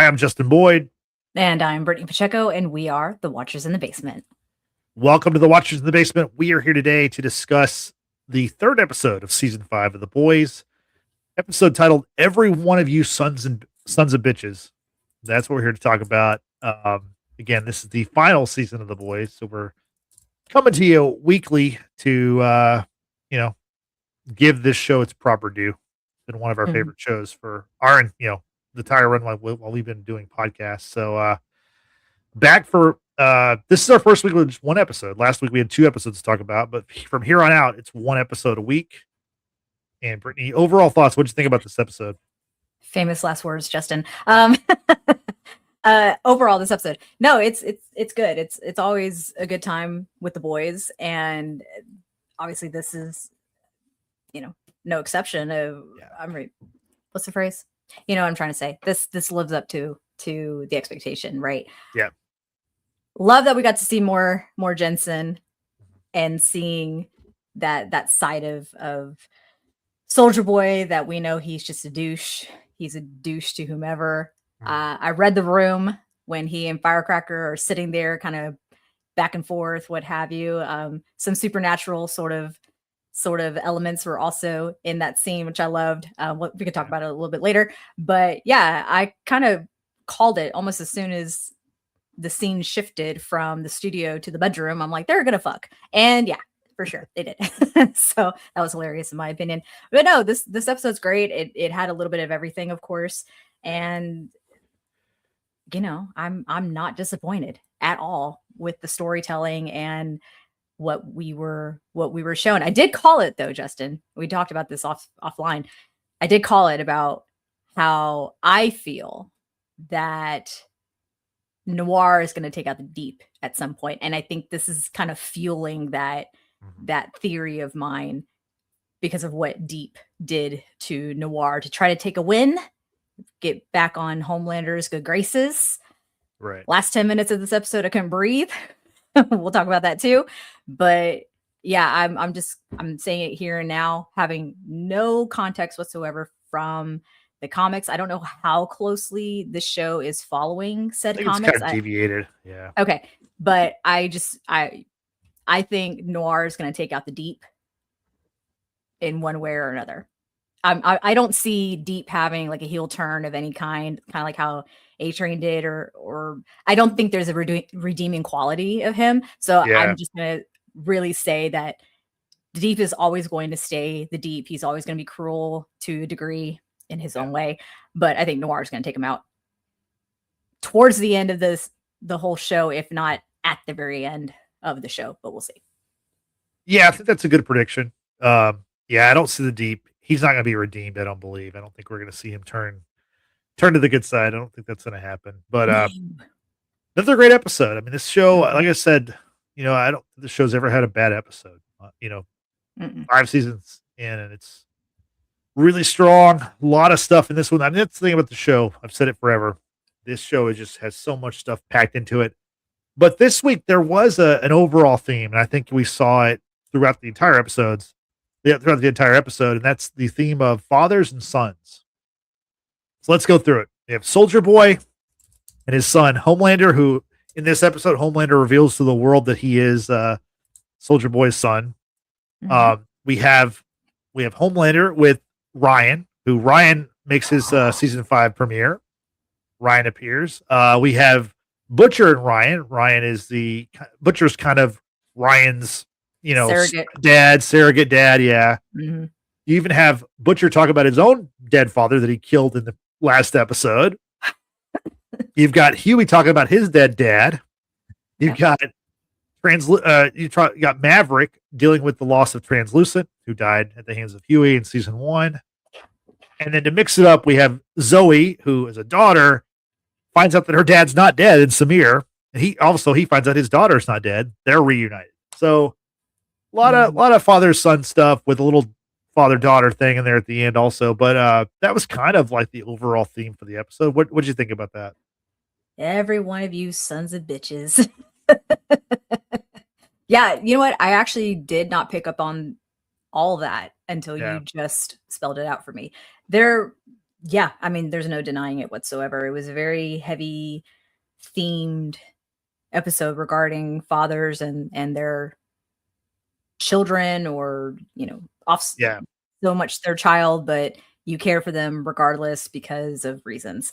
Hi, I'm Justin Boyd. And I'm Brittany Pacheco, and we are the Watchers in the Basement. Welcome to the Watchers in the Basement. We are here today to discuss the third episode of season 5 of The Boys, episode titled "Every One of You Sons of Bitches." That's what we're here to talk about. Again, this is the final season of The Boys, so we're coming to you weekly to give this show its proper due. It's been one of our favorite shows for our the entire run while we've been doing podcasts. So back for this is our first week with just one episode. Last week we had 2 episodes to talk about, but from here on out it's 1 episode a week. And Brittany, overall thoughts, what'd you think about this episode? Famous last words, Justin. Overall, this episode, no, it's good. It's always a good time with the boys, and obviously this is no exception. What's the phrase? You know what I'm trying to say. This lives up to the expectation, right? Yeah. Love that we got to see more Jensen and seeing that side of Soldier Boy that we know he's just a douche. He's a douche to whomever. I read the room when he and Firecracker are sitting there kind of back and forth, what have you. Some supernatural sort of elements were also in that scene, which I loved. We could talk about it a little bit later. But yeah, I kind of called it almost as soon as the scene shifted from the studio to the bedroom. I'm like, they're gonna fuck. And yeah, for sure they did. So that was hilarious in my opinion. But no, this episode's great. It had a little bit of everything, of course. And I'm not disappointed at all with the storytelling and what we were shown. I did call it though, Justin. We talked about this offline. I did call it about how I feel that Noir is going to take out the Deep at some point, and I think this is kind of fueling that theory of mine because of what Deep did to Noir to try to take a win, get back on Homelander's good graces. Right. Last 10 minutes of this episode, I couldn't breathe. We'll talk about that too. But yeah, I'm saying it here and now, having no context whatsoever from the comics. I don't know how closely the show is following said comics. It's kind of deviated. Yeah. Okay. But I think Noir is going to take out the Deep in one way or another. I don't see Deep having like a heel turn of any kind of like how A-Train did, or I don't think there's a redeeming quality of him. So yeah. I'm just going to really say that the Deep is always going to stay the Deep. He's always going to be cruel to a degree in his own way. But I think Noir is going to take him out towards the end of the whole show, if not at the very end of the show, but we'll see. Yeah, I think that's a good prediction. I don't see the Deep. He's not going to be redeemed. I don't believe. I don't think we're going to see him turn to the good side. I don't think that's going to happen. But another great episode. I mean, this show, like I said, I don't think the show's ever had a bad episode. 5 seasons in, and it's really strong. A lot of stuff in this one. I mean, that's the thing about the show. I've said it forever. This show just has so much stuff packed into it. But this week there was an overall theme, and I think we saw it throughout the entire episodes. Throughout the entire episode, and that's the theme of fathers and sons. So let's go through it. We have Soldier Boy and his son Homelander, who in this episode Homelander reveals to the world that he is Soldier Boy's son. We have Homelander with Ryan, who Ryan makes his season 5 premiere. Ryan appears. We have Butcher and Ryan. Ryan is Butcher's kind of Ryan's surrogate dad. Yeah. You even have Butcher talk about his own dead father that he killed in the last episode. You've got Huey talking about his dead dad. You've got got Maverick dealing with the loss of Translucent, who died at the hands of Huey in season 1. And then to mix it up, we have Zoe, who is a daughter, finds out that her dad's not dead in Samir, and he finds out his daughter's not dead. They're reunited. So a lot of father-son stuff with a little father-daughter thing in there at the end also. But that was kind of like the overall theme for the episode. What'd you think about that? Every one of you sons of bitches. Yeah, you know what? I actually did not pick up on all that until you just spelled it out for me. There Yeah, I mean, there's no denying it whatsoever. It was a very heavy themed episode regarding fathers and their children, or off Yeah, so much their child, but you care for them regardless because of reasons.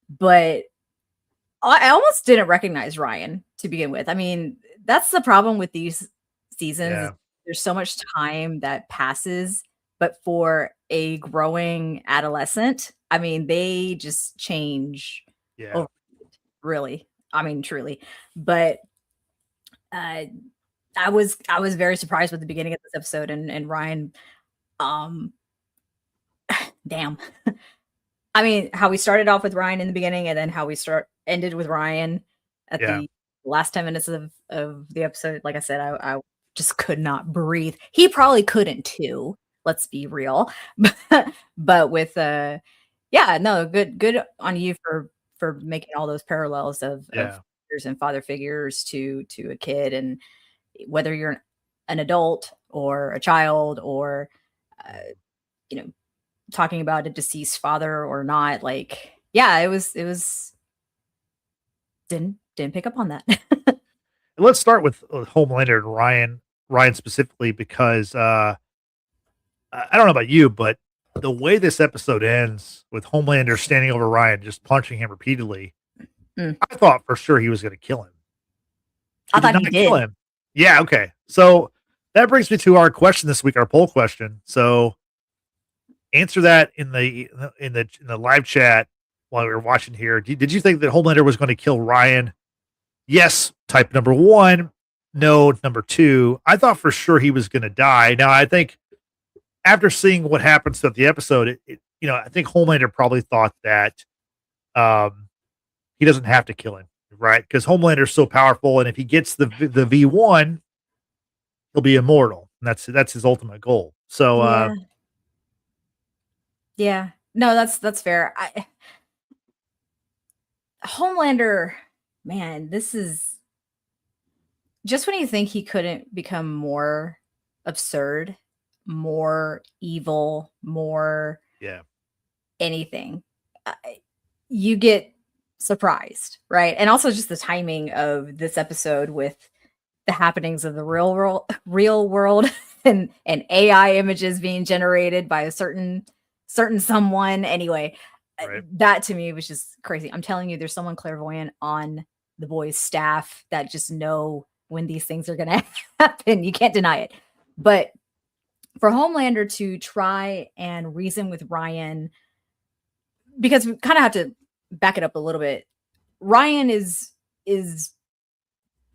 But I almost didn't recognize Ryan to begin with. I mean, that's the problem with these seasons. Is yeah, there's so much time that passes, but for a growing adolescent, I mean, they just change yeah. over, really. I mean, truly. But uh, I was very surprised with the beginning of this episode, and Ryan. Um, damn. I mean, how we started off with Ryan in the beginning, and then how we ended with Ryan at Yeah. the last 10 minutes of the episode. Like I said, I just could not breathe. He probably couldn't too. Let's be real. But with yeah, no, good on you for making all those parallels of Yeah. figures and father figures to a kid, and whether you're an adult or a child, or uh, you know talking about a deceased father or not. Like, yeah, it was didn't pick up on that. And let's start with Homelander and Ryan specifically because I don't know about you, but the way this episode ends with Homelander standing over Ryan, just punching him repeatedly, Mm. I thought for sure he was going to kill him. I He did thought not he kill did. him. Yeah. Okay. So that brings me to our question this week, our poll question. So answer that in the live chat while we were watching here. Did you think that Homelander was going to kill Ryan? Yes, type number one. No, number two. I thought for sure he was going to die. Now I think after seeing what happens throughout the episode, I think Homelander probably thought that um, he doesn't have to kill him, right? Because Homelander's so powerful, and if he gets the V1, he'll be immortal, and that's his ultimate goal. So, Yeah. Yeah. No, that's fair. Homelander, man, this is just when you think he couldn't become more absurd, more evil, more yeah, anything, you get surprised, right? And also just the timing of this episode with the happenings of the real world, and AI images being generated by a certain someone. Anyway, right, that to me was just crazy. I'm telling you, there's someone clairvoyant on the boys' staff that just know when these things are going to happen. You can't deny it. But for Homelander to try and reason with Ryan, because we kind of have to back it up a little bit. Ryan is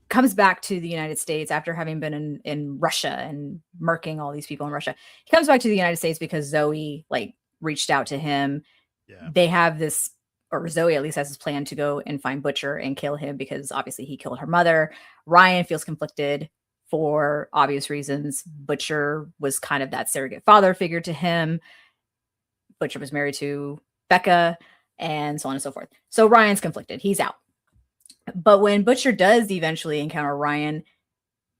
comes back to the United States after having been in Russia and murking all these people in Russia. He comes back to the United States because Zoe like reached out to him. yeah, They have this, or Zoe at least has this plan to go and find Butcher and kill him because obviously he killed her mother. Ryan feels conflicted for obvious reasons. Butcher was kind of that surrogate father figure to him. Butcher was married to Becca, and so on and so forth. So Ryan's conflicted. He's out. But when Butcher does eventually encounter Ryan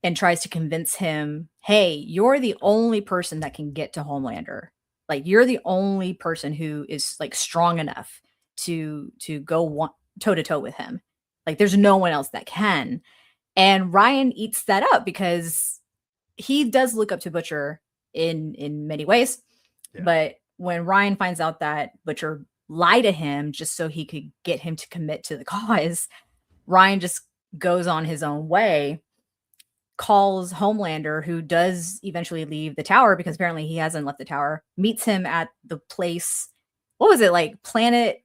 and tries to convince him, hey, you're the only person that can get to Homelander. Like, you're the only person who is like strong enough to go toe to toe with him. Like, there's no one else that can. And Ryan eats that up because he does look up to Butcher in many ways. yeah, But when Ryan finds out that Butcher lied to him just so he could get him to commit to the cause, Ryan just goes on his own way, calls Homelander, who does eventually leave the tower because apparently he hasn't left the tower, meets him at the place. What was it, like Planet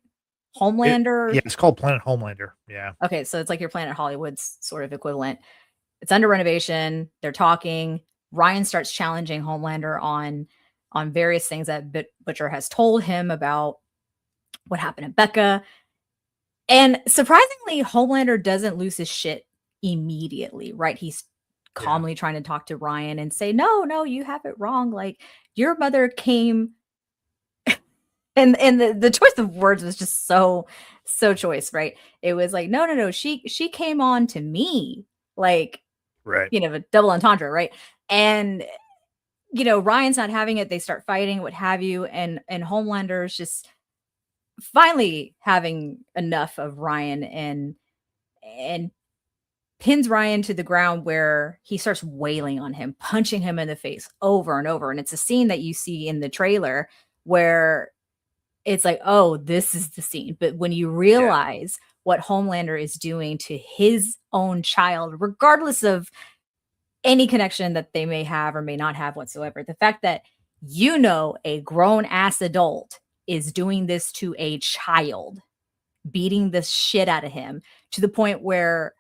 Homelander? yeah. It's called Planet Homelander. Yeah, Okay, so it's like your Planet Hollywood's sort of equivalent. It's under renovation. They're talking. Ryan starts challenging Homelander on various things that Butcher has told him about what happened to Becca. And surprisingly, Homelander doesn't lose his shit immediately, right? He's yeah, calmly trying to talk to Ryan and say, no, no, you have it wrong. Like, your mother came, and the choice of words was just so choice, right? It was like, no, no, no, she came on to me. Like, right, a double entendre, right? And Ryan's not having it. They start fighting, what have you, and Homelander's just finally having enough of Ryan and pins Ryan to the ground where he starts wailing on him, punching him in the face over and over. And it's a scene that you see in the trailer where it's like, oh, this is the scene. But when you realize what Homelander is doing to his own child, regardless of any connection that they may have or may not have whatsoever, the fact that a grown ass adult is doing this to a child, beating the shit out of him to the point where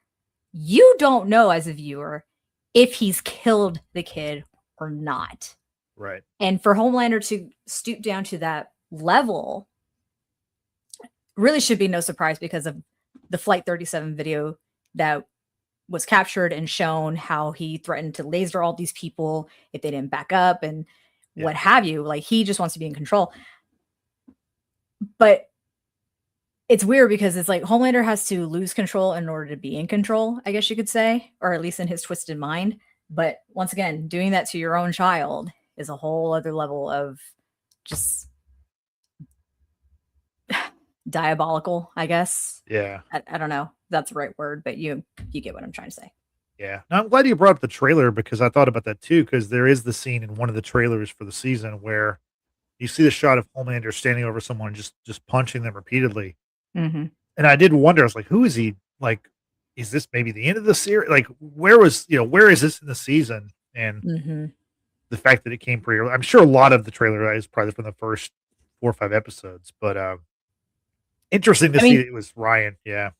you don't know as a viewer if he's killed the kid or not. Right. And for Homelander to stoop down to that level really should be no surprise because of the Flight 37 video that was captured and shown how he threatened to laser all these people if they didn't back up and what have you. Like, he just wants to be in control. But it's weird because it's like Homelander has to lose control in order to be in control, I guess you could say, or at least in his twisted mind. But once again, doing that to your own child is a whole other level of just diabolical, I guess. Yeah. I don't know if that's the right word, but you get what I'm trying to say. Yeah. Now, I'm glad you brought up the trailer because I thought about that too, because there is the scene in one of the trailers for the season where you see the shot of Homelander standing over someone, just punching them repeatedly. Mm-hmm. And I did wonder, I was like, who is he? Like, is this maybe the end of the series? Like, where is this in the season? And the fact that it came pretty early, I'm sure a lot of the trailer is probably from the first 4 or 5 episodes, but interesting to see it was Ryan. Yeah.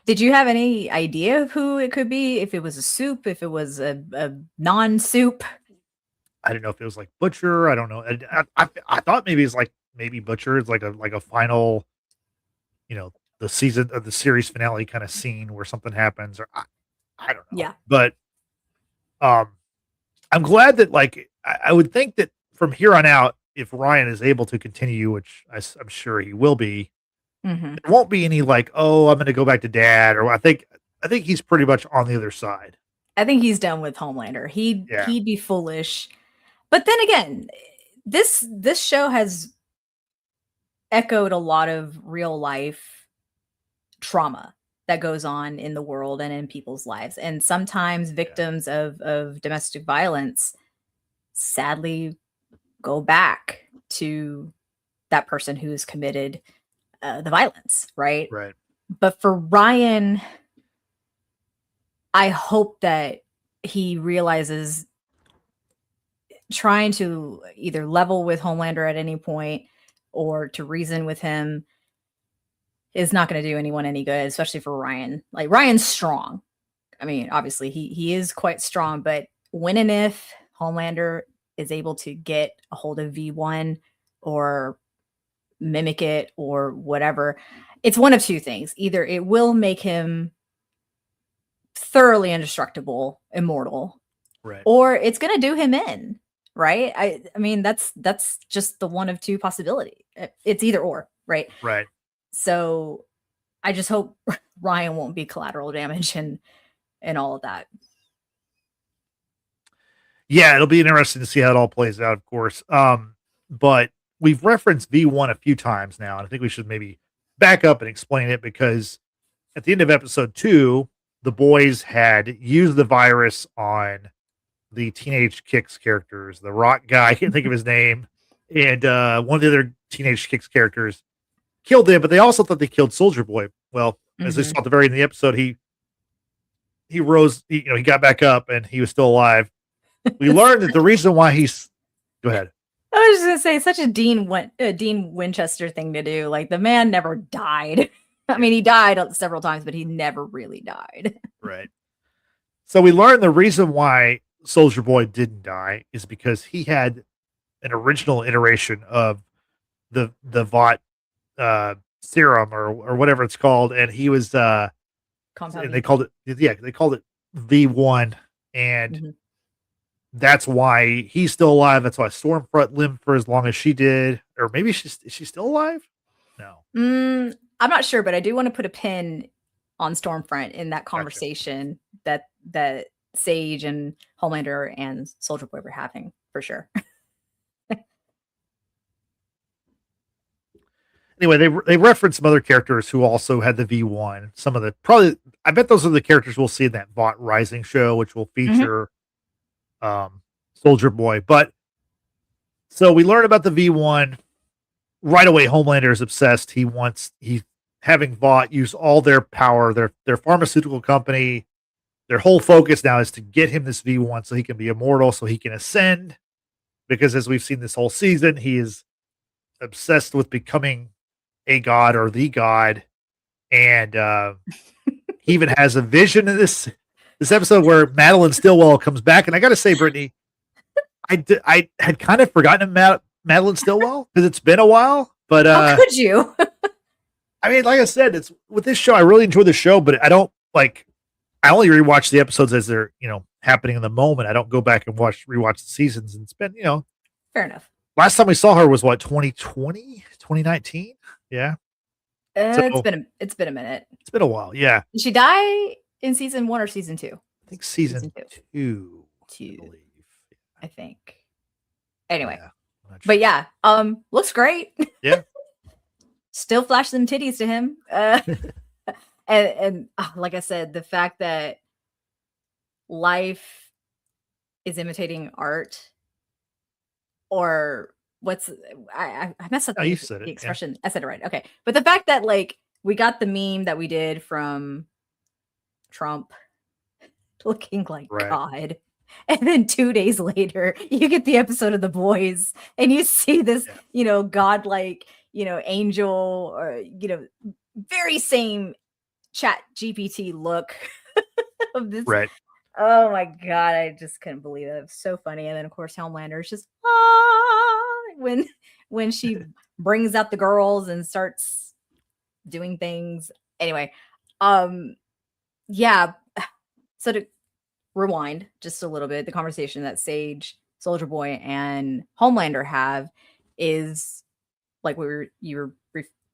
Did you have any idea of who it could be? If it was a soup, if it was a non-soup? I didn't know if it was like Butcher. I don't know. I thought maybe it's like Butcher is like a final, the season of the series finale kind of scene where something happens, or I don't know. Yeah. But I'm glad that I would think that from here on out, if Ryan is able to continue, which I'm sure he will be, there won't be any oh, I'm going to go back to dad, or I think he's pretty much on the other side. I think he's done with Homelander. He'd be foolish. But then again, this show has echoed a lot of real life trauma that goes on in the world and in people's lives. And sometimes victims of domestic violence sadly go back to that person who's committed the violence, right? Right. But for Ryan, I hope that he realizes trying to either level with Homelander at any point or to reason with him is not going to do anyone any good, especially for Ryan. Like, Ryan's strong. I mean, obviously he is quite strong, but when and if Homelander is able to get a hold of V1 or mimic it or whatever, it's one of two things. Either it will make him thoroughly indestructible, immortal, right, or it's going to do him in, right? I mean, that's just the one of two possibility. It's either or, right? Right. So I just hope Ryan won't be collateral damage and all of that. Yeah, it'll be interesting to see how it all plays out, of course. But we've referenced V1 a few times now, and I think we should maybe back up and explain it, because at the end of episode 2, the boys had used the virus on the Teenage Kicks characters, the rock guy, I can't think of his name, and one of the other Teenage Kicks characters killed them, but they also thought they killed Soldier Boy. Well, as they saw at the very end of the episode, he rose, he got back up and he was still alive. We learned that the reason why he's... Go ahead. I was just going to say, it's such a Dean Winchester thing to do. Like, the man never died. I mean, he died several times, but he never really died. Right. So we learned the reason why Soldier Boy didn't die is because he had an original iteration of the Vought serum or whatever it's called, and he was and they called it V1, and that's why he's still alive. That's why Stormfront lived for as long as she did. Or maybe is she still alive? No. I'm not sure, but I do want to put a pin on Stormfront in that conversation that Sage and Homelander and Soldier Boy were having, for sure. anyway, they reference some other characters who also had the V1. Some of the probably, I bet those are the characters we'll see in that Vought Rising show, which will Mhm. feature Soldier Boy. But so we learn about the V1 right away. Homelander is obsessed. He's having Vought use all their power, their pharmaceutical company. Their whole focus now is to get him this V1 so he can be immortal, so he can ascend. Because as we've seen this whole season, he is obsessed with becoming a god or the god, and he even has a vision in this episode where Madeline Stillwell comes back. And I got to say, Brittany, I had kind of forgotten about Madeline Stillwell because it's been a while. But How could you? I mean, like I said, it's with this show. I really enjoy the show, but I don't like. I only rewatch the episodes as they're happening in the moment. I don't go back and rewatch the seasons. And it's been Fair enough. last time we saw her was what 2020, 2019. Yeah, so It's been a minute. it's been a while. Yeah, Did she die in season 1 or season 2? I think season two. I 2, believe. I think. Anyway, Yeah, I'm not sure. but yeah, looks great. Yeah. Still flash them titties to him. And like I said, the fact that life is imitating art, or I messed up Oh, the, you said it, the yeah. expression. I said it right. Okay. But the fact that like we got the meme that we did from Trump looking like Right. God. And then 2 days later, you get the episode of The Boys and you see this, godlike, angel, or, very same Chat GPT look of this. Right. Oh my God. I just couldn't believe it. It was so funny. And then, of course, Homelander is just, when she brings out the girls and starts doing things. Anyway, yeah. So to rewind just a little bit, the conversation that Sage, Soldier Boy, and Homelander have is like you were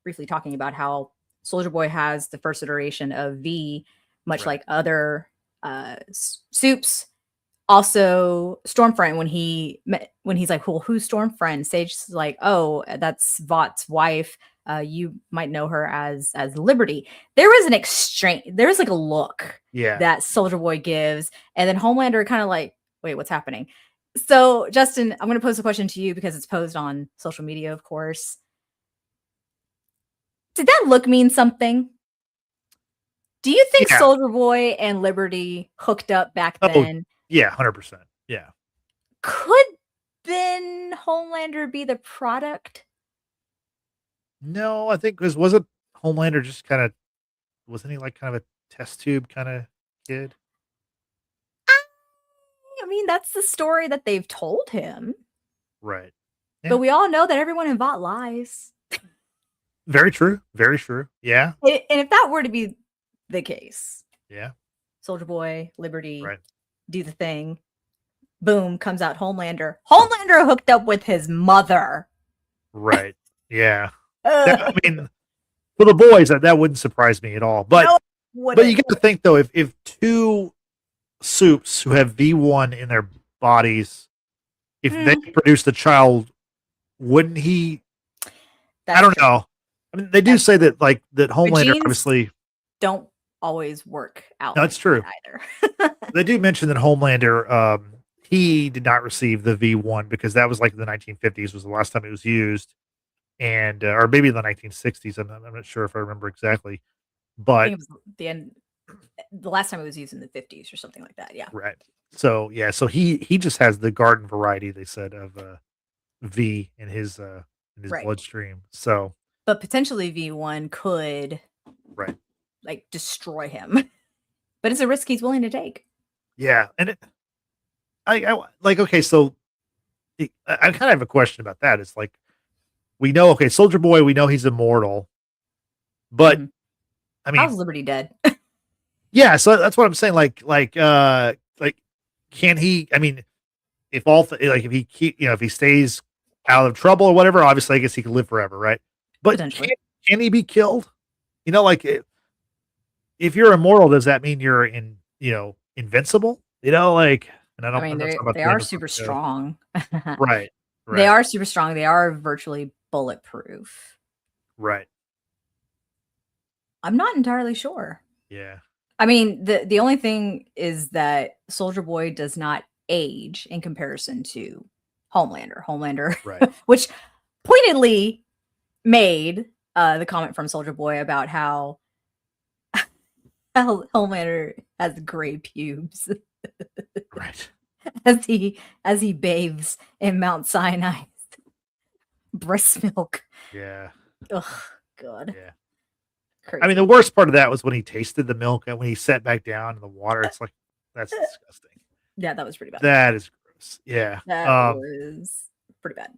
briefly talking about how Soldier Boy has the first iteration of V, much Right. like other soups. Also, Stormfront, when he's like, well, who's Stormfront? Sage's like, oh, that's Vought's wife. You might know her as Liberty. There was an exchange. There was like a look Yeah. that Soldier Boy gives, and then Homelander kind of like, wait, what's happening? So, Justin, I'm going to pose a question to you because it's posed on social media, of course. Did that look mean something? Do you think Yeah. Soldier Boy and Liberty hooked up back then? Yeah, 100%. Yeah. Could then Homelander be the product? No, I think because wasn't Homelander just wasn't he like kind of a test tube kind of kid? I mean, that's the story that they've told him. Right. Yeah. But we all know that everyone in Vought lies. Very true. Very true. Yeah. And if that were to be the case, Yeah. Soldier Boy, Liberty, Right. do the thing. Boom, comes out Homelander. Homelander hooked up with his mother. Right. Yeah. I mean, for the boys, that wouldn't surprise me at all. But you got to think though, if two soups who have V1 in their bodies, if they produce the child, wouldn't he? I don't know. I mean, they do say that that Homelander obviously don't always work out. That's true. Either. They do mention that Homelander, he did not receive the V1 because that was like the 1950s was the last time it was used, and or maybe the 1960s. I'm not sure if I remember exactly, but I think it was the last time it was used in the 50s or something like that. Yeah. Right. So yeah, so he just has the garden variety. They said of V in his bloodstream. So, but potentially V1 could like destroy him. But it's a risk he's willing to take. Yeah, and I like okay, so I kind of have a question about that. It's like we know, okay, Soldier Boy, we know he's immortal, but I mean, how's Liberty dead? Yeah, so that's what I'm saying. Like, can he? I mean, if if he stays out of trouble or whatever, obviously, I guess he could live forever, right? But can he be killed? If you're immortal, does that mean you're invincible? And I mean, they are super strong. Right. They are super strong. They are virtually bulletproof. Right. I'm not entirely sure. Yeah. I mean, the only thing is that Soldier Boy does not age in comparison to Homelander. Homelander, Right. which pointedly made the comment from Soldier Boy about how Homelander has gray pubes Right. as he bathes in Mount Sinai's breast milk. Yeah. Oh God. Yeah. Crazy. I mean, the worst part of that was when he tasted the milk and when he sat back down in the water. It's like, that's disgusting. Yeah, that was pretty bad. That is gross. Yeah. That was pretty bad.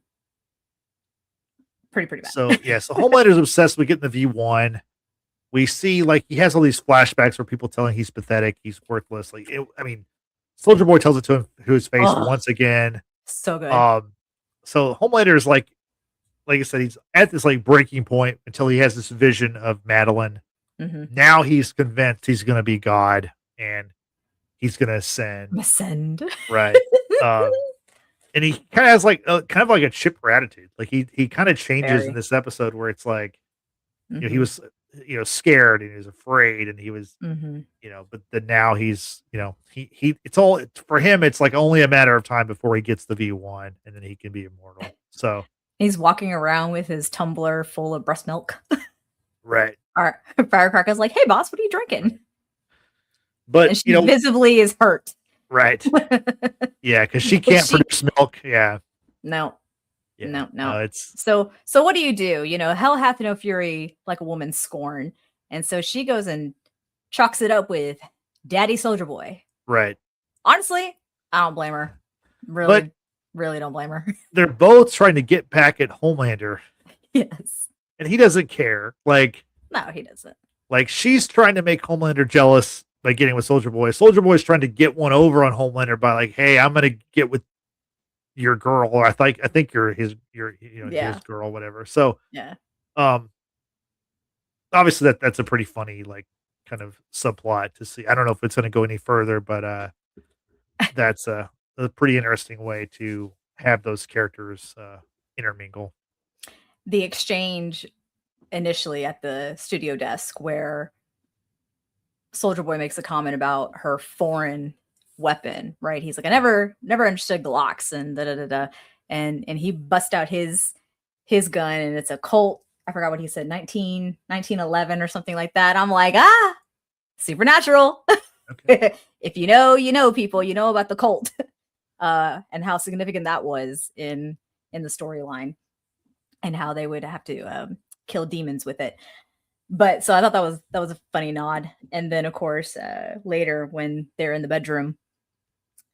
Pretty bad. So yeah, so Homelander's obsessed with getting the V1. We see like he has all these flashbacks where people telling he's pathetic, he's worthless. Like I mean, Soldier Boy tells it to him to his face once again. So good. So Homelander is like I said, he's at this like breaking point until he has this vision of Madeline. Mm-hmm. Now he's convinced he's going to be God and he's going to ascend. Right. And he kind of has like kind of like a chipper attitude. Like he kind of changes in this episode where it's like, you know, he was, you know, scared and he was afraid and he was, you know, but then now he's, you know, it's all for him. It's like only a matter of time before he gets the V1 and then he can be immortal. So he's walking around with his tumbler full of breast milk. Right. Our Firecracker's like, "Hey, boss, what are you drinking?" But and she visibly is hurt. Right. Yeah, because she can't produce milk. Yeah. No. Yeah. No. It's so what do? You know, hell hath no fury like a woman's scorn. And so she goes and chalks it up with Daddy Soldier Boy. Right. Honestly, I don't blame her. Really don't blame her. They're both trying to get back at Homelander. Yes. And he doesn't care. Like, no, he doesn't. Like, she's trying to make Homelander jealous by getting with Soldier Boy. Soldier Boy's trying to get one over on Homelander by like, hey, I'm gonna get with your girl, or I think you're his his girl, whatever. So yeah. Obviously that's a pretty funny like kind of subplot to see. I don't know if it's gonna go any further, but that's a pretty interesting way to have those characters intermingle. The exchange initially at the studio desk where Soldier Boy makes a comment about her foreign weapon, right? He's like, I never understood Glocks and and he busts out his gun and it's a Colt. I forgot what he said, 1911 or something like that. I'm like, supernatural. Okay. If you know, people, you know about the Colt and how significant that was in the storyline and how they would have to kill demons with it. But so I thought that was a funny nod. And then of course, later when they're in the bedroom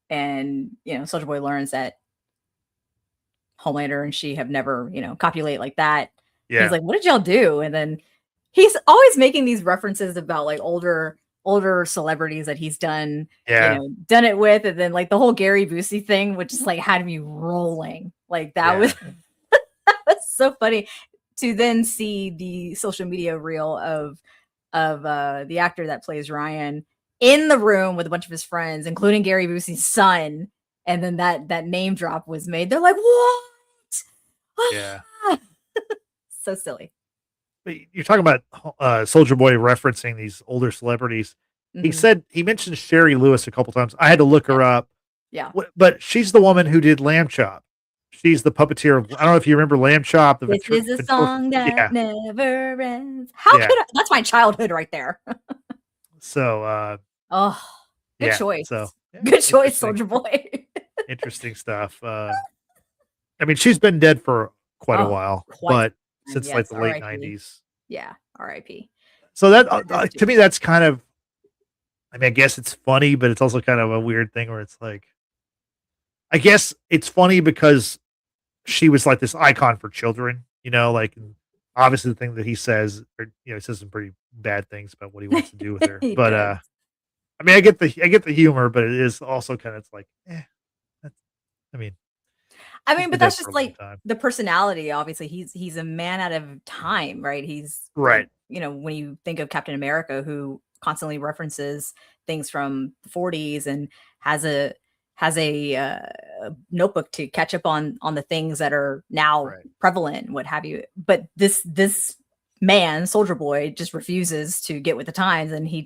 and, you know, Soldier Boy learns that Homelander and she have never, you know, copulate like that. Yeah. He's like, what did y'all do? And then he's always making these references about like older celebrities that he's done, you know, done it with. And then like the whole Gary Busey thing, which is like had me rolling. Like that was that was so funny. To then see the social media reel of the actor that plays Ryan in the room with a bunch of his friends, including Gary Busey's son, and then that name drop was made. They're like, "What?" Yeah, so silly. But you're talking about Soldier Boy referencing these older celebrities. Mm-hmm. He mentioned Sherry Lewis a couple times. I had to look her up. Yeah, but she's the woman who did Lamb Chop. She's the puppeteer of, I don't know if you remember Lamb Chop. This is a song that never ends. How could that's my childhood right there. So, good choice. So, good choice, Soldier Boy. Interesting stuff. I mean, she's been dead for quite a while, but since like the late 90s. Yeah, R.I.P. So that to me, that's kind of, I mean, I guess it's funny, but it's also kind of a weird thing where it's like, I guess it's funny because she was like this icon for children, you know, like obviously the thing that he says, or, you know, he says some pretty bad things about what he wants to do with her. But I mean, I get the humor, but it is also kind of, it's like, but that's just like the personality. Obviously, he's a man out of time, right? He's right. You know, when you think of Captain America, who constantly references things from the 40s and has a notebook to catch up on the things that are now prevalent, what have you. But this man, Soldier Boy, just refuses to get with the times, and he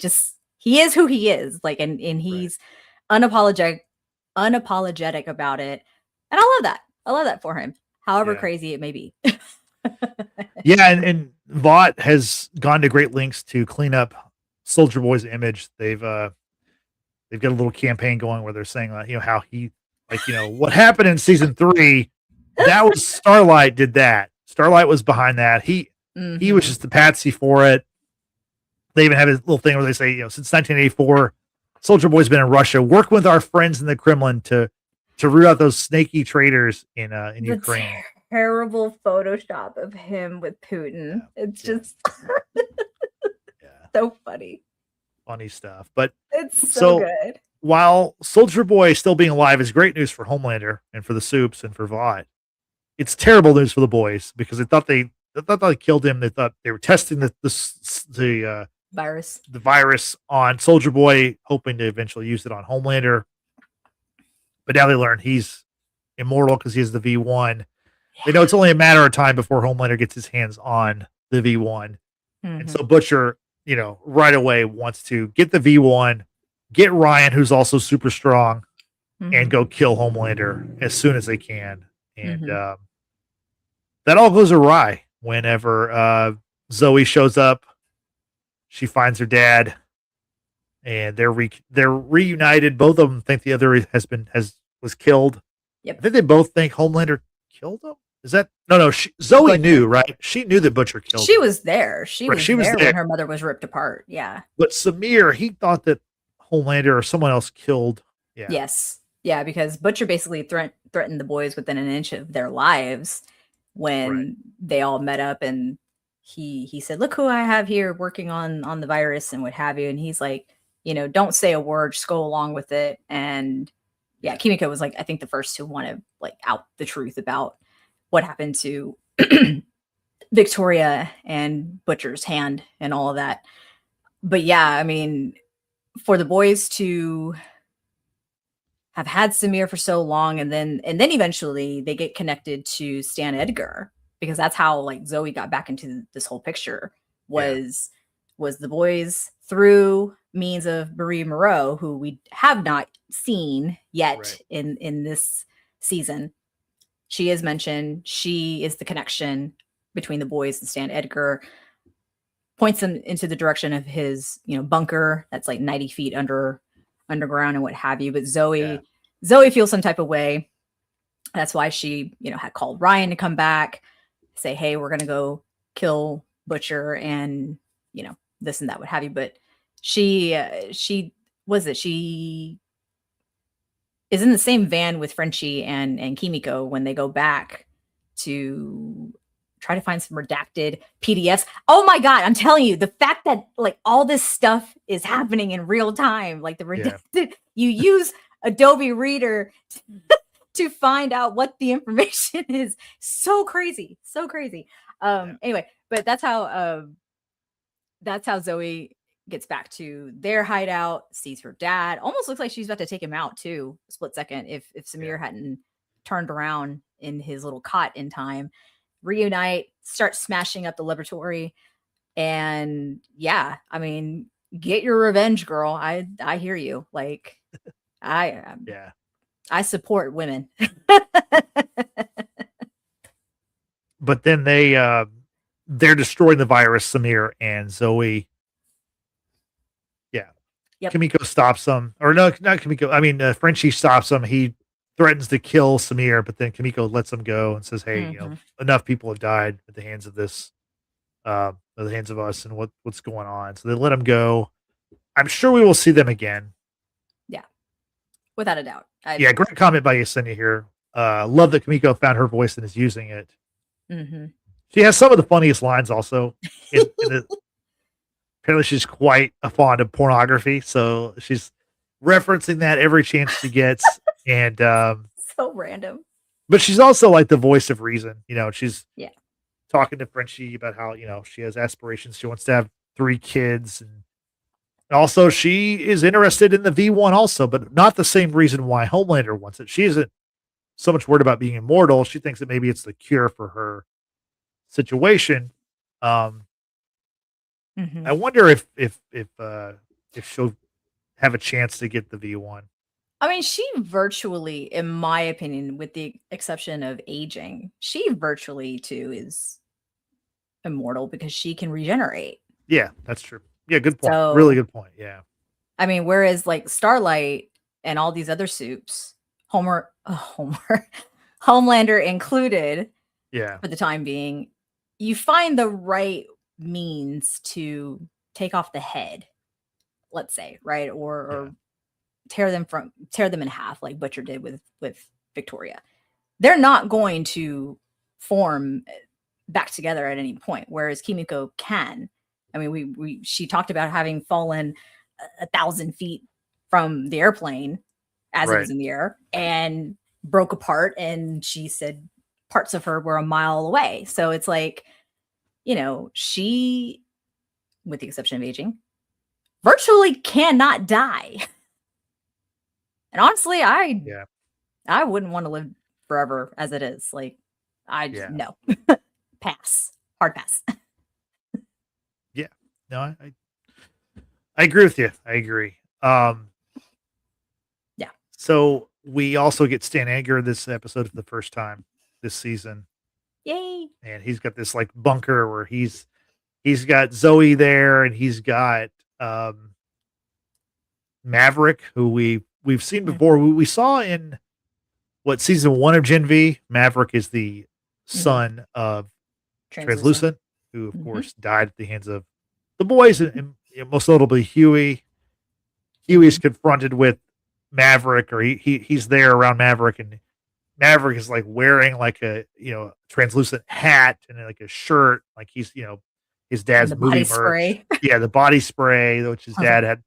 is who he is, like, and he's unapologetic about it, and I love that. I love that for him, however crazy it may be. Yeah, and Vought has gone to great lengths to clean up Soldier Boy's image. They've got a little campaign going where they're saying, how he, what happened in season 3. That was Starlight did that. Starlight was behind that. He was just the patsy for it. They even have a little thing where they say, since 1984, Soldier Boy's been in Russia, working with our friends in the Kremlin to root out those snaky traitors in Ukraine. Terrible Photoshop of him with Putin. It's just so funny. Funny stuff. But it's so good. While Soldier Boy still being alive is great news for Homelander and for the Soups and for Vought, it's terrible news for the boys because they thought they killed him. They thought they were testing the virus on Soldier Boy, hoping to eventually use it on Homelander. But now they learn he's immortal because he has the V1. They know it's only a matter of time before Homelander gets his hands on the V1. And so Butcher, right away wants to get the V1, get Ryan, who's also super strong, and go kill Homelander as soon as they can. And that all goes awry whenever Zoe shows up. She finds her dad, and they're reunited. Both of them think the other was killed. Yep. I think they both think Homelander killed him. Is that no? Zoe knew, right? She knew that Butcher killed him. She was there. She was there when her mother was ripped apart. Yeah. But Samir, he thought that Homelander or someone else killed. Yeah. Yes. Yeah, because Butcher basically threatened the boys within an inch of their lives when they all met up, and he said, "Look who I have here working on the virus and what have you." And he's like, don't say a word, just go along with it. And yeah, Kimiko was like, I think the first to want to out the truth about what happened to Victoria and Butcher's hand and all of that. But yeah, I mean, for the boys to have had Samir for so long, and then eventually they get connected to Stan Edgar, because that's how Zoe got back into this whole picture was the boys through means of Marie Moreau, who we have not seen yet in this season. She is mentioned. She is the connection between the boys and Stan Edgar, points them into the direction of his, bunker that's 90 feet underground and what have you. But Zoe feels some type of way. That's why she, had called Ryan to come back, say, hey, we're going to go kill Butcher and, this and that, what have you. But she is in the same van with Frenchie and Kimiko when they go back to try to find some redacted PDFs. Oh my God, I'm telling you, the fact that all this stuff is happening in real time, the redacted, you use Adobe Reader to find out what the information is. So crazy. Anyway, but that's how Zoe gets back to their hideout, sees her dad, almost looks like she's about to take him out too, a split second, if Samir hadn't turned around in his little cot in time. Reunite, start smashing up the laboratory, and yeah, I mean, get your revenge, girl. I hear you. I support women. But then they're destroying the virus, Samir and Zoe. Yep. Kimiko stops him, or no, not Kimiko. I mean, Frenchie stops him. He threatens to kill Samir, but then Kimiko lets him go and says, "Hey, enough people have died at the hands of this, at the hands of us, and what's going on." So they let him go. I'm sure we will see them again. Yeah, without a doubt. Great comment by Yesenia here. Love that Kimiko found her voice and is using it. She has some of the funniest lines also. Apparently she's quite fond of pornography, so she's referencing that every chance she gets. And so random. But she's also the voice of reason. She's talking to Frenchie about how, she has aspirations. She wants to have 3 kids. And also she is interested in the V1 also, but not the same reason why Homelander wants it. She isn't so much worried about being immortal. She thinks that maybe it's the cure for her situation. I wonder if she'll have a chance to get the V1. I mean, she virtually, in my opinion, with the exception of aging, she virtually too is immortal because she can regenerate. Yeah, that's true. Yeah, good point. So, Really good point. Yeah. I mean, whereas like Starlight and all these other soups, Homelander included, Yeah. for the time being, you find the right means to take off the head, let's say, right? Or tear them in half like Butcher did with Victoria. They're not going to form back together at any point, whereas Kimiko can. I mean, she talked about having fallen 1,000 feet from the airplane as it Right. was in the air and broke apart, and she said parts of her were a mile away. So it's like, she, with the exception of aging, virtually cannot die. And honestly, Yeah. I wouldn't want to live forever as it is. Like, Yeah. no. Pass. Hard pass. Yeah. No, I agree with you. I agree. Yeah. So we also get Stan Edgar this episode for the first time this season. Yay. And he's got this like bunker where he's got Zoe there, and he's got Maverick, who we've seen before. We saw in season 1 of Gen V. Maverick is the son of Translucent, who of course died at the hands of the boys, and most notably Huey. Huey's confronted with Maverick, or he's there around Maverick, and Maverick is like wearing like a translucent hat and like a shirt, like he's his dad's movie merch. Spray. Yeah, the body spray, which his dad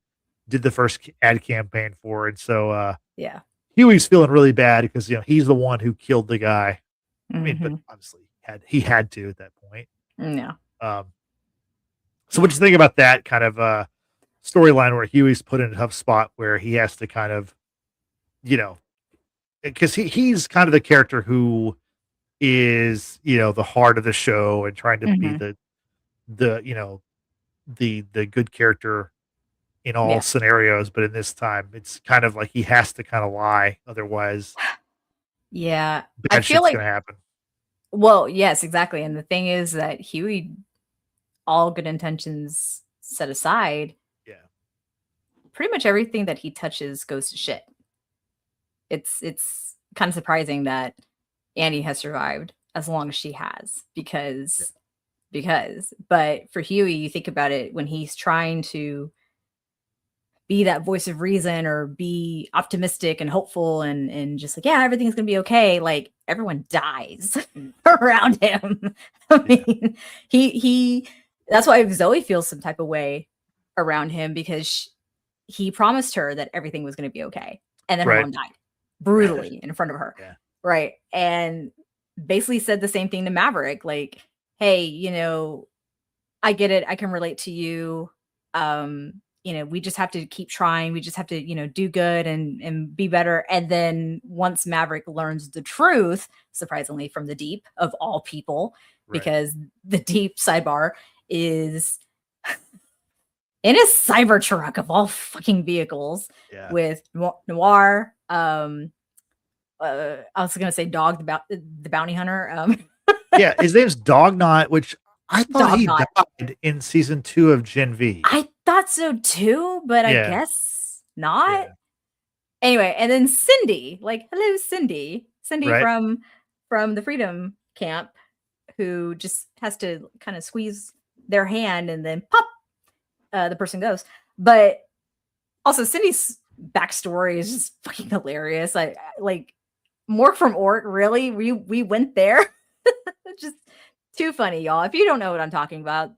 did the first ad campaign for, and so Huey's feeling really bad because he's the one who killed the guy. I mean, but obviously he had to at that point. Yeah. So what do you think about that kind of storyline where Huey's put in a tough spot where he has to kind of, because he's kind of the character who is, the heart of the show and trying to be the good character in all scenarios, but in this time it's kind of like he has to kind of lie, otherwise bad I feel like gonna happen. Well, yes, exactly. And the thing is that Huey, all good intentions set aside, pretty much everything that he touches goes to shit. It's kind of surprising that Annie has survived as long as she has, because but for Huey, you think about it, when he's trying to be that voice of reason or be optimistic and hopeful and just like, everything's gonna be okay, like everyone dies around him. I mean, he that's why Zoe feels some type of way around him, because he promised her that everything was going to be okay, and then her mom died brutally in front of her. Right. And basically said the same thing to Maverick, like, hey, I get it, I can relate to you. We just have to keep trying. We just have to, do good and be better. And then once Maverick learns the truth, surprisingly from the Deep of all people, because the Deep, sidebar, is in a Cybertruck of all fucking vehicles with Noir. I was going to say Dog, the bounty hunter. His name's Dognot, which I thought he died in season 2 of Gen V. I thought so too, but I guess not. Anyway, and then Cindy, like, hello, Cindy from the Freedom Camp, who just has to kind of squeeze their hand and then pop, the person goes. But also Cindy's backstory is just fucking hilarious. I like Mork from Ork. Really, we went there. Just too funny, y'all. If you don't know what I'm talking about,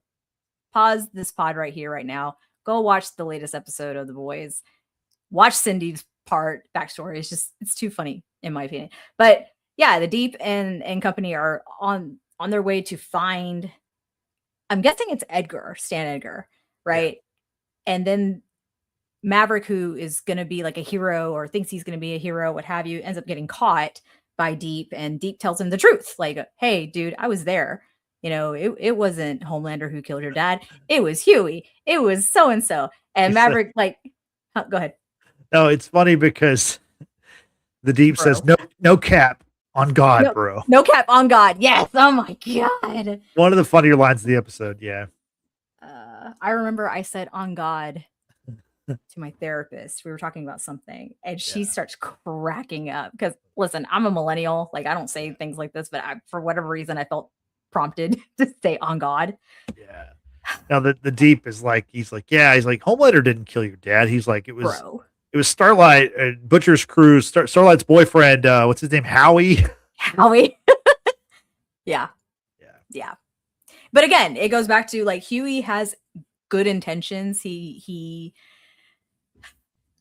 pause this pod right here, right now. Go watch the latest episode of The Boys. Watch Cindy's backstory. It's too funny in my opinion. But yeah, the Deep and company are on their way to find, I'm guessing it's Stan Edgar, right? And then Maverick, who is going to be like a hero or thinks he's going to be a hero, what have you, ends up getting caught by Deep, and Deep tells him the truth. Like, hey, dude, I was there. it wasn't Homelander who killed your dad. It was Huey. It was so and so. And He said, Maverick, go ahead, no, it's funny because the Deep says, bro. no cap on God, No, bro. no cap on God. Yes. Oh my God. One of the funnier lines of the episode. Yeah. I remember I said on God to my therapist. We were talking about something, and she starts cracking up because, listen, I'm a millennial. Like, I don't say things like this, but for whatever reason, I felt prompted to say on God. Yeah. Now the Deep is like, he's like, Homelander didn't kill your dad. He's like, it was Starlight, Butcher's crew, Starlight's boyfriend. What's his name? Howie. Howie. Yeah. But again, it goes back to like Huey has good intentions. He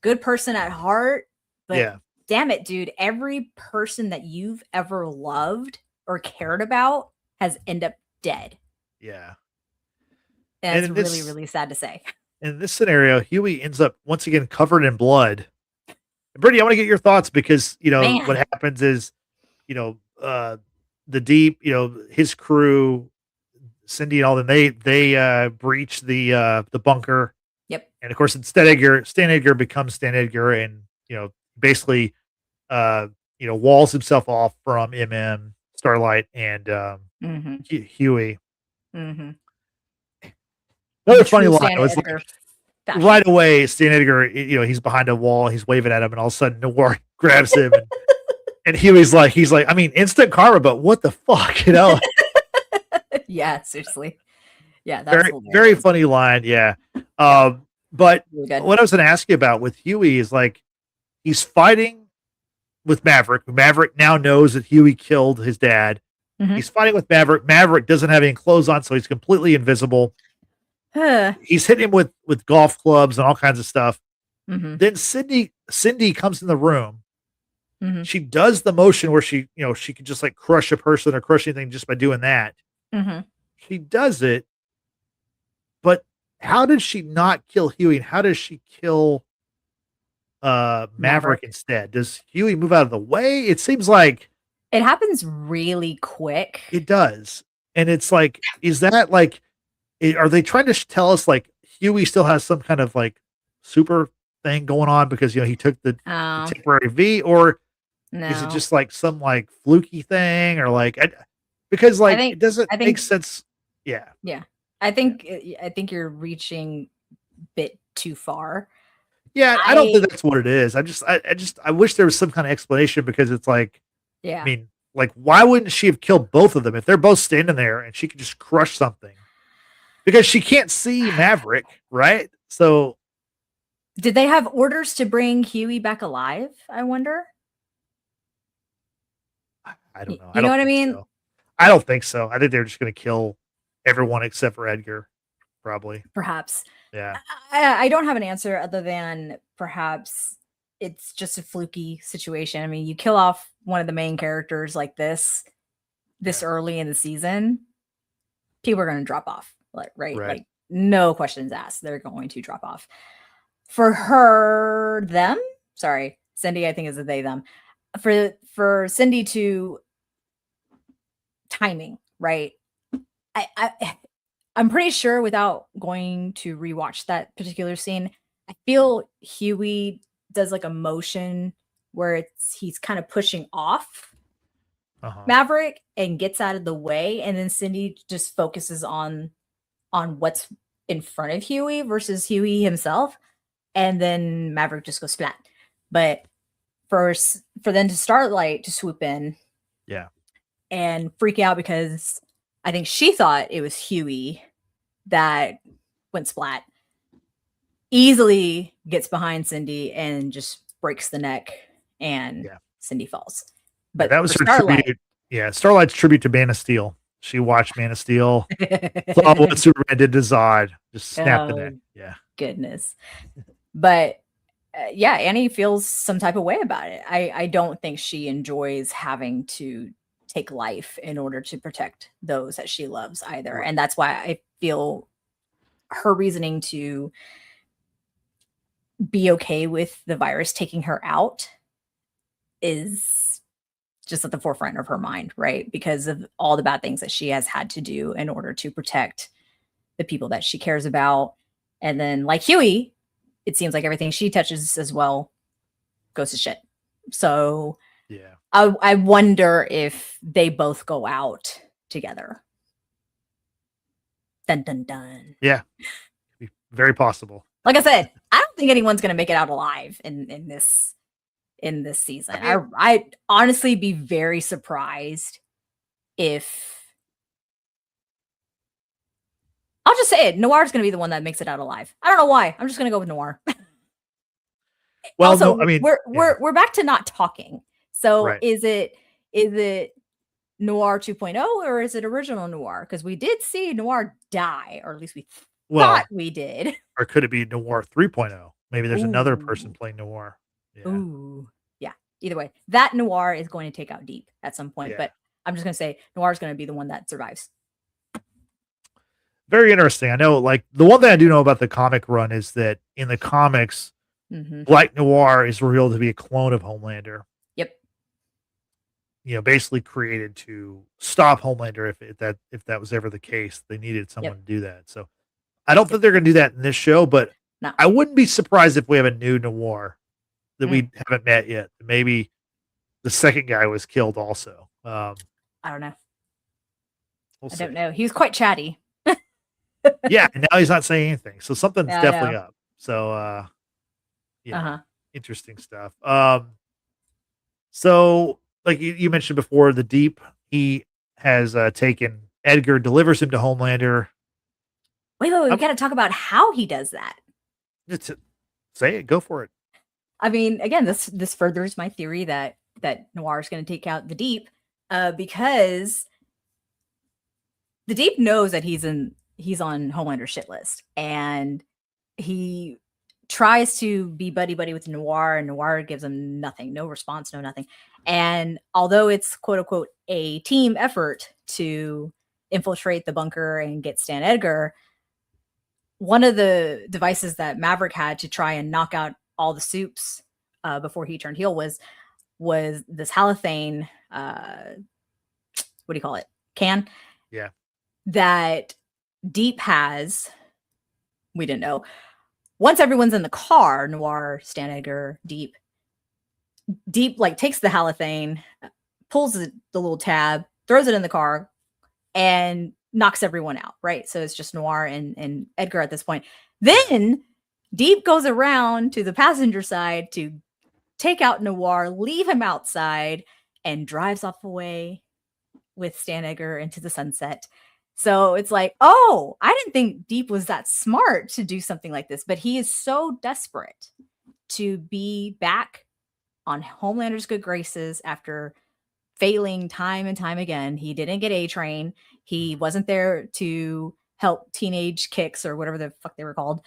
good person at heart, but damn it, dude, every person that you've ever loved or cared about has ended up dead. Yeah. And it's really, really sad to say. In this scenario, Huey ends up once again covered in blood. Brittany, I want to get your thoughts because, what happens is, the Deep, his crew, Cindy and all them, they breach the bunker. Yep. And of course, Stan Edgar becomes Stan Edgar and, basically, walls himself off from Starlight, and Huey. Mm-hmm. Another funny line was right away, Stan Edgar, he's behind a wall, he's waving at him, and all of a sudden Noir grabs him, and Huey's like, I mean, instant karma, but what the fuck, Yeah, seriously. Yeah, that's very funny line, yeah. But what I was going to ask you about with Huey is like, he's fighting with Maverick. Maverick now knows that Huey killed his dad. Mm-hmm. He's fighting with Maverick. Maverick doesn't have any clothes on, so he's completely invisible. He's hitting him with golf clubs and all kinds of stuff. Mm-hmm. Then Cindy comes in the room. Mm-hmm. She does the motion where she could just like crush a person or crush anything just by doing that. Mm-hmm. She does it, but how did she not kill Huey? And how does she kill Maverick instead? Does Huey move out of the way? It seems like it happens really quick. It does. And it's like, is that like, are they trying to tell us like Huey still has some kind of like super thing going on because, he took the temporary V, or is it just like some like fluky thing, or like, because like, it doesn't make sense. Yeah. Yeah. I think you're reaching a bit too far. Yeah. I don't think that's what it is. I wish there was some kind of explanation, because it's like, I mean, like, why wouldn't she have killed both of them if they're both standing there and she could just crush something? Because she can't see Maverick, right? So, did they have orders to bring Huey back alive? I wonder. I don't know. You know what I mean? So. I don't think so. I think they're just going to kill everyone except for Edgar, probably. Perhaps. Yeah. I don't have an answer other than perhaps it's just a fluky situation. I mean, you kill off one of the main characters like this early in the season, people are going to drop off. Right? Like, no questions asked. They're going to drop off. For Cindy, I think is a they, them. For Cindy to timing, right? I'm pretty sure, without going to rewatch that particular scene, I feel Huey does like a motion where he's kind of pushing off Maverick and gets out of the way, and then Cindy just focuses on what's in front of Huey versus Huey himself, and then Maverick just goes splat. But for then to Starlight to swoop in, and freak out because I think she thought it was Huey that went splat, easily gets behind Cindy and just breaks the neck, and Cindy falls. But that was her tribute. Yeah, Starlight's tribute to Man of Steel. She watched Man of Steel, saw what Superman did to Zod, just snapped the neck. Yeah, goodness. But Annie feels some type of way about it. I don't think she enjoys having to take life in order to protect those that she loves either. And that's why I feel her reasoning to be okay with the virus taking her out is just at the forefront of her mind, right? Because of all the bad things that she has had to do in order to protect the people that she cares about. And then, like Huey, it seems like everything she touches as well goes to shit. So Yeah. I wonder if they both go out together. Dun dun dun. Yeah. Very possible. Like I said, I don't think anyone's gonna make it out alive in this season. I'd honestly be very surprised if, I'll just say it, Noir's gonna be the one that makes it out alive. I don't know why. I'm just gonna go with Noir. Well, also, no, I mean, we're back to not talking. So right. is it Noir 2.0 or is it original Noir? Because we did see Noir die, or at least we thought we did. Or could it be Noir 3.0? Maybe there's another person Ooh. playing Noir. Yeah. Ooh. Yeah. Either way, that Noir is going to take out Deep at some point, Yeah. but I'm just going to say Noir is going to be the one that survives. Very interesting. I know, like, the one thing I do know about the comic run is that in the comics, Black Noir is revealed to be a clone of Homelander. Yep. You know, basically created to stop Homelander if that was ever the case. They needed someone to do that. So I don't think they're going to do that in this show, but I wouldn't be surprised if we have a new Noir that we haven't met yet. Maybe the second guy was killed also. I don't know. I don't know. He was quite chatty. Yeah, and now he's not saying anything. So something's definitely up. So interesting stuff. So like you mentioned before, the Deep, he has taken Edgar, delivers him to Homelander. Wait, we got to talk about how he does that. Say it, go for it. I mean, again, this furthers my theory that Noir is going to take out the Deep, because the Deep knows that he's on Homelander's shit list, and he tries to be buddy with Noir, and Noir gives him nothing, no response, no nothing. And although it's quote unquote a team effort to infiltrate the bunker and get Stan Edgar, one of the devices that Maverick had to try and knock out all the soups before he turned heel was this halothane, what do you call it? Can? Yeah. That Deep has. We didn't know. Once everyone's in the car, Noir, Stan Edgar, Deep like takes the halothane, pulls the little tab, throws it in the car, and knocks everyone out, right? So it's just Noir and Edgar at this point. Then Deep goes around to the passenger side to take out Noir, leave him outside, and drives off away with Stan Edgar into the sunset. So it's like, oh, I didn't think Deep was that smart to do something like this, but he is so desperate to be back on Homelander's good graces after failing time and time again. He didn't get A-Train. He wasn't there to help teenage kicks or whatever the fuck they were called.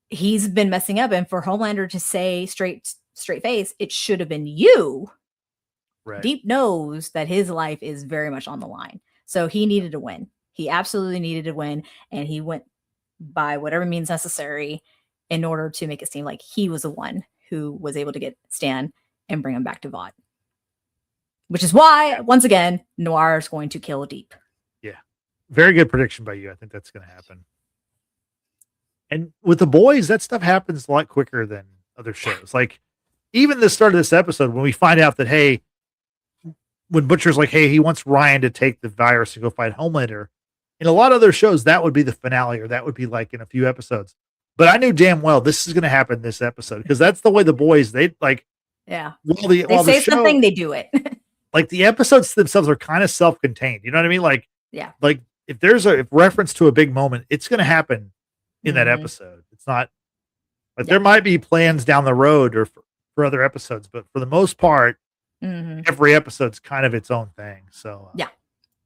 He's been messing up, and for Homelander to say straight face, it should have been you. Right. Deep knows that his life is very much on the line. So he needed to win. He absolutely needed to win. And he went by whatever means necessary in order to make it seem like he was the one who was able to get Stan and bring him back to Vought. Which is why, once again, Noir is going to kill Deep. Yeah. Very good prediction by you. I think that's going to happen. And with the boys, that stuff happens a lot quicker than other shows. Like, even the start of this episode, when we find out that, hey, when Butcher's like, hey, he wants Ryan to take the virus and go fight Homelander. In a lot of other shows, that would be the finale, or that would be like in a few episodes. But I knew damn well this is going to happen this episode, because that's the way the boys, they like, yeah, they say something, they do it. Like, the episodes themselves are kind of self-contained. You know what I mean? Like, yeah, like if there's a reference to a big moment, it's going to happen in that episode. It's not like there might be plans down the road or for other episodes, but for the most part, every episode's kind of its own thing. So yeah,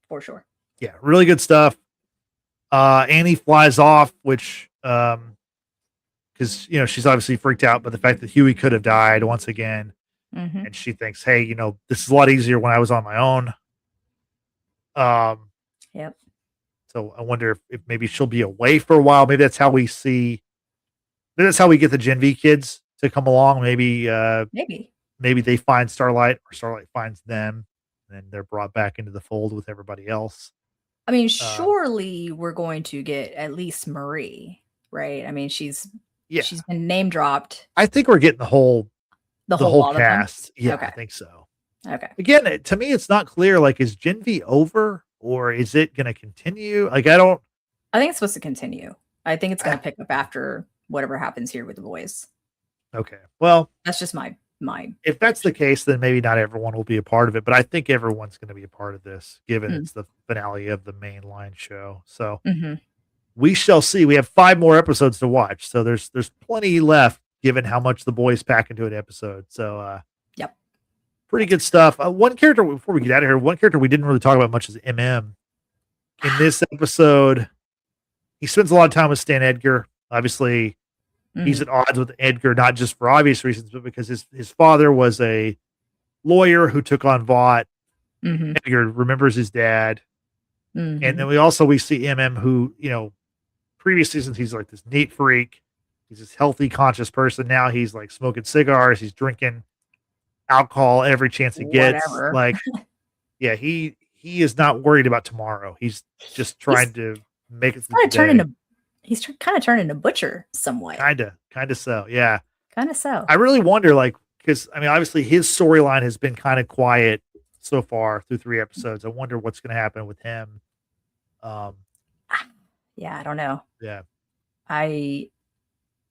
for sure. Yeah, really good stuff. Annie flies off, which because she's obviously freaked out by the fact that Huey could have died once again, and she thinks, hey, this is a lot easier when I was on my own. Yep. So I wonder if maybe she'll be away for a while. Maybe that's how we get the Gen V kids to come along. Maybe maybe they find Starlight or Starlight finds them, and then they're brought back into the fold with everybody else. I mean, Um, surely we're going to get at least Marie, right? I mean, she's yeah, been name dropped. I think we're getting The the whole whole lot of them? cast. Yeah, I Okay. think so. Okay. Again, to me, it's not clear. Like, is Gen V over or is it going to continue? Like, I don't. I think it's supposed to continue. I think it's gonna I- pick up after whatever happens here with the boys. okay, well, That's just my if that's the case, then maybe not everyone will be a part of it. But I think everyone's going to be a part of this, given Mm. it's the finale of the mainline show. So Mhm. we shall see. We have 5 more episodes to watch, so there's plenty left, given how much the boys pack into an episode. So Yep. pretty good stuff. One character before we get out of here, one character we didn't really talk about much is MM. In this episode, he spends a lot of time with Stan Edgar. Obviously, he's Mhm. at odds with Edgar, not just for obvious reasons, but because his father was a lawyer who took on Vought. Mhm. Edgar remembers his dad. And then Mhm. we see MM who, previous seasons, he's like this neat freak. He's this healthy, conscious person. Now he's like smoking cigars. He's drinking alcohol every chance he gets. Whatever. Like, yeah, he is not worried about tomorrow. He's just He's trying to make it through kinda the day. kinda turning into Butcher somewhat. Kinda so. Yeah. Kinda so. I really wonder, like, because I mean, obviously his storyline has been kind of quiet so far through 3 episodes. I wonder what's going to happen with him. Um, Yeah, I don't know. yeah, I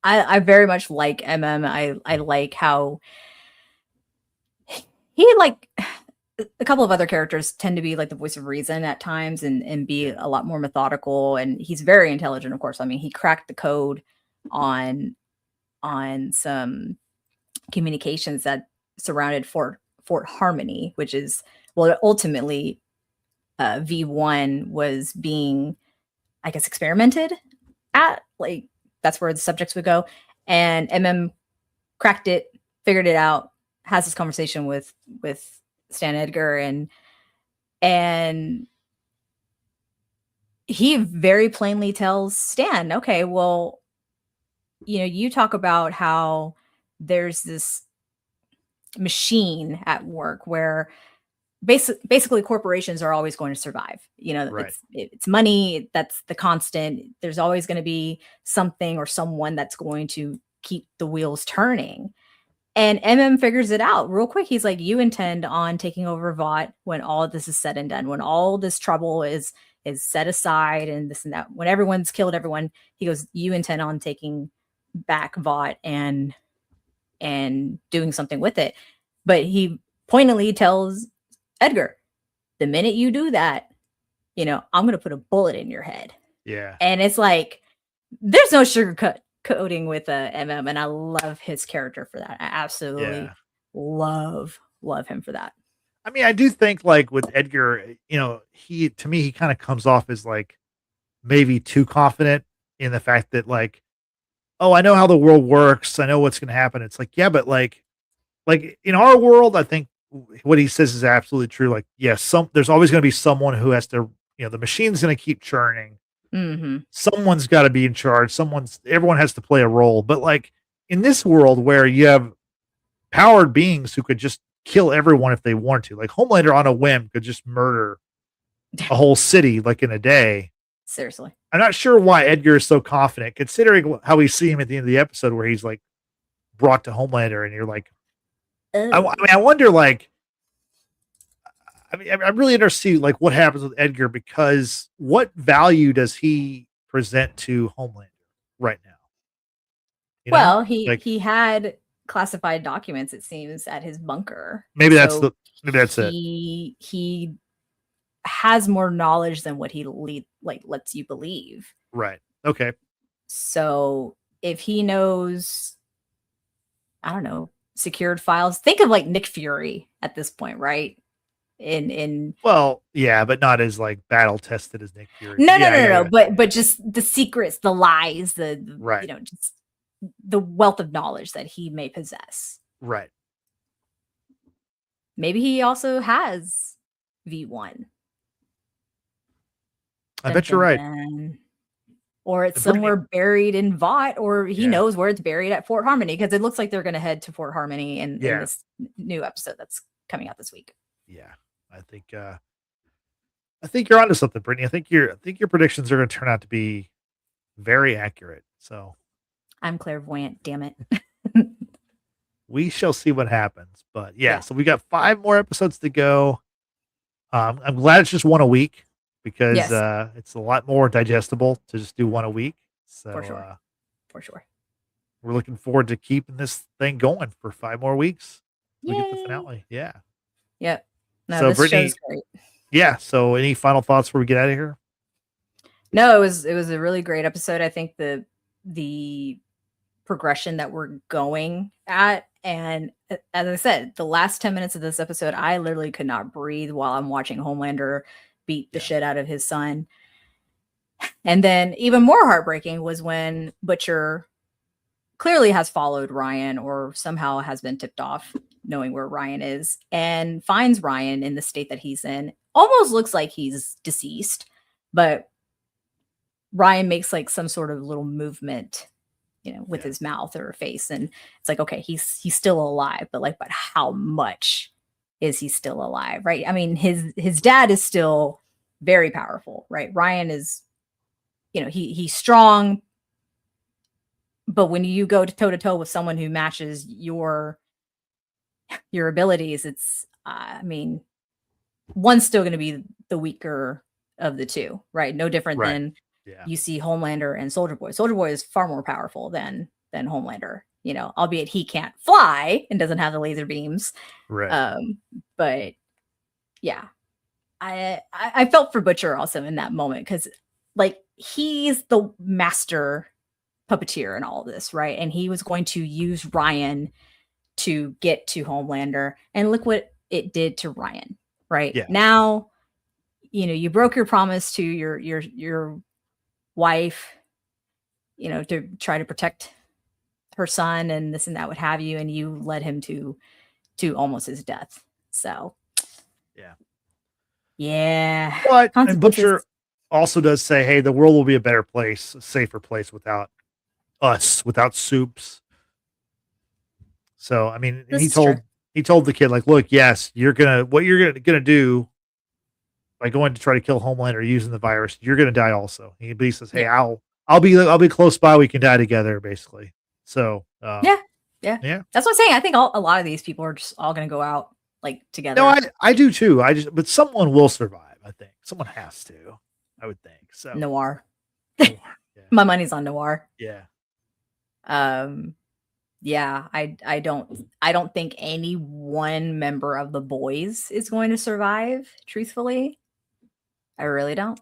I very much like MM. I like how he like a couple of other characters tend to be like the voice of reason at times and be yeah, a lot more methodical, and he's very intelligent, of course. I mean, he cracked the code on some communications that surrounded Fort Harmony, which is, well, ultimately V1 was being, I guess, experimented at. Like, that's where the subjects would go, and MM cracked it, figured it out, has this conversation with Stan Edgar, and he very plainly tells Stan, okay, well, you talk about how there's this machine at work where basically corporations are always going to survive. right. It's money, that's the constant. There's always going to be something or someone that's going to keep the wheels turning. And MM figures it out real quick. He's like, you intend on taking over Vought when all of this is said and done, when all this trouble is set aside and this and that, when everyone's killed everyone. He goes, you intend on taking back Vought and doing something with it. But he pointedly tells Edgar, the minute you do that, I'm going to put a bullet in your head. Yeah. And it's like, there's no coding with MM, and I love his character for that. I absolutely love him for that. I mean, I do think, like, with Edgar, to me, he kind of comes off as like maybe too confident in the fact that, like, oh, I know how the world works. I know what's going to happen. It's like, yeah, but like in our world, I think what he says is absolutely true. Like, yes, there's always going to be someone who has to, the machine's going to keep churning. Mm-hmm. Someone's got to be in charge. Everyone has to play a role. But like in this world where you have powered beings who could just kill everyone if they want to, like Homelander on a whim could just murder a whole city like in a day. Seriously. I'm not sure why Edgar is so confident, considering how we see him at the end of the episode where he's like brought to Homelander and you're like, I mean, I wonder, like, I mean, I'm really interested to see like what happens with Edgar, because what value does he present to Homelander right now? Well, Like, he had classified documents, it seems, at his bunker. maybe that's So it. he has more knowledge than what he lets you believe. Right. Okay. So if he knows, I don't know, secured files, think of like Nick Fury at this point, right? Well, yeah, but not as like battle tested as Nick Fury. No. But just the secrets, the lies, the right. Just the wealth of knowledge that he may possess. Right. Maybe he also has V1. I bet you're right. or it's And Brittany- somewhere buried in Vought, or he Yeah. knows where it's buried at Fort Harmony, because it looks like they're going to head to Fort Harmony in Yeah. this new episode that's coming out this week. Yeah, I think you're onto something, Brittany. I think your predictions are going to turn out to be very accurate. So I'm clairvoyant, damn it. we shall see what happens. But yeah, Yeah. so we got 5 more episodes to go. I'm glad it's just one a week, because Yes. it's a lot more digestible to just do one a week. So For sure. For sure. we're looking forward to keeping this thing going for 5 more weeks. We get the Yay. finale. Yeah. Yep. No, So this Brittany, show's great. yeah. So any final thoughts before we get out of here? No, it was a really great episode. I think the progression that we're going at, and as I said, the last 10 minutes of this episode, I literally could not breathe while I'm watching Homelander beat the shit out of his son. And then even more heartbreaking was when Butcher clearly has followed Ryan, or somehow has been tipped off knowing where Ryan is, and finds Ryan in the state that he's in. Almost looks like he's deceased, but Ryan makes like some sort of little movement, with his mouth or face, and it's like, okay, he's still alive, but how much is he still alive, right? I mean, his dad is still very powerful, right? Ryan is, he's strong, but when you go toe to toe with someone who matches your abilities, it's I mean, one's still going to be the weaker of the two, right? No different than you see Homelander and Soldier Boy. Soldier Boy is far more powerful than Homelander, albeit he can't fly and doesn't have the laser beams. Right. But yeah, I felt for Butcher also in that moment, because he's the master puppeteer in all of this, right? And he was going to use Ryan to get to Homelander, and look what it did to Ryan, right? Yeah. Now, you broke your promise to your wife, to try to protect her son and this and that, what have you, and you led him to almost his death. So yeah. But and Butcher also does say, hey, the world will be a better place, a safer place without us, without Soups. So I mean, he told the kid, like, look, yes, what you're gonna do by going to try to kill Homelander using the virus, you're gonna die also. But he says, hey, I'll be close by, we can die together, basically. So yeah. That's what I'm saying. I think a lot of these people are just all gonna go out together. No, I do too. But someone will survive. I think someone has to. I would think so. Noir. Yeah. My money's on Noir. Yeah. Yeah, I don't think any one member of the boys is going to survive, truthfully. I really don't.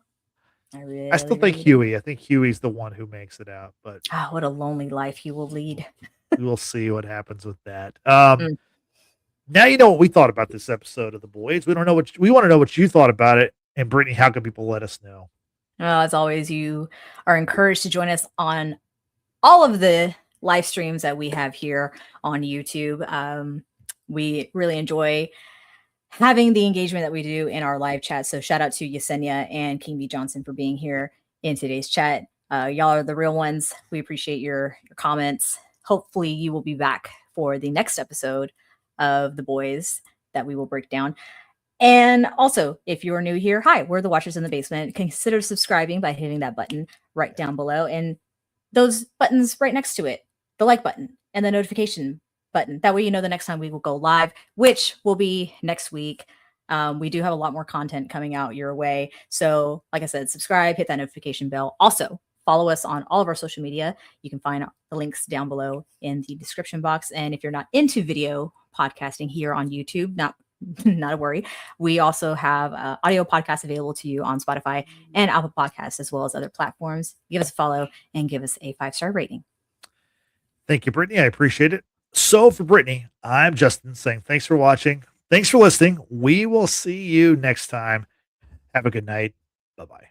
I still think Huey. I think Huey's the one who makes it out, but what a lonely life he will lead. we will see what happens with that. Now you know what we thought about this episode of The Boys. We want to know what you thought about it. And Brittany, how can people let us know? Well, as always, you are encouraged to join us on all of the live streams that we have here on YouTube. We really enjoy having the engagement that we do in our live chat. So shout out to Yesenia and King B. Johnson for being here in today's chat. Y'all are the real ones. We appreciate your comments. Hopefully you will be back for the next episode of The Boys that we will break down. And also, if you're new here, hi, we're the Watchers in the Basement. Consider subscribing by hitting that button right down below, and those buttons right next to it, the like button and the notification button. That way you know the next time we will go live, which will be next week. We do have a lot more content coming out your way. So like I said, subscribe, hit that notification bell. Also, follow us on all of our social media. You can find the links down below in the description box. And if you're not into video podcasting here on YouTube, not a worry. We also have audio podcasts available to you on Spotify and Apple Podcasts, as well as other platforms. Give us a follow and give us a 5-star rating. Thank you, Brittany. I appreciate it. So for Brittany, I'm Justin saying thanks for watching. Thanks for listening. We will see you next time. Have a good night. Bye-bye.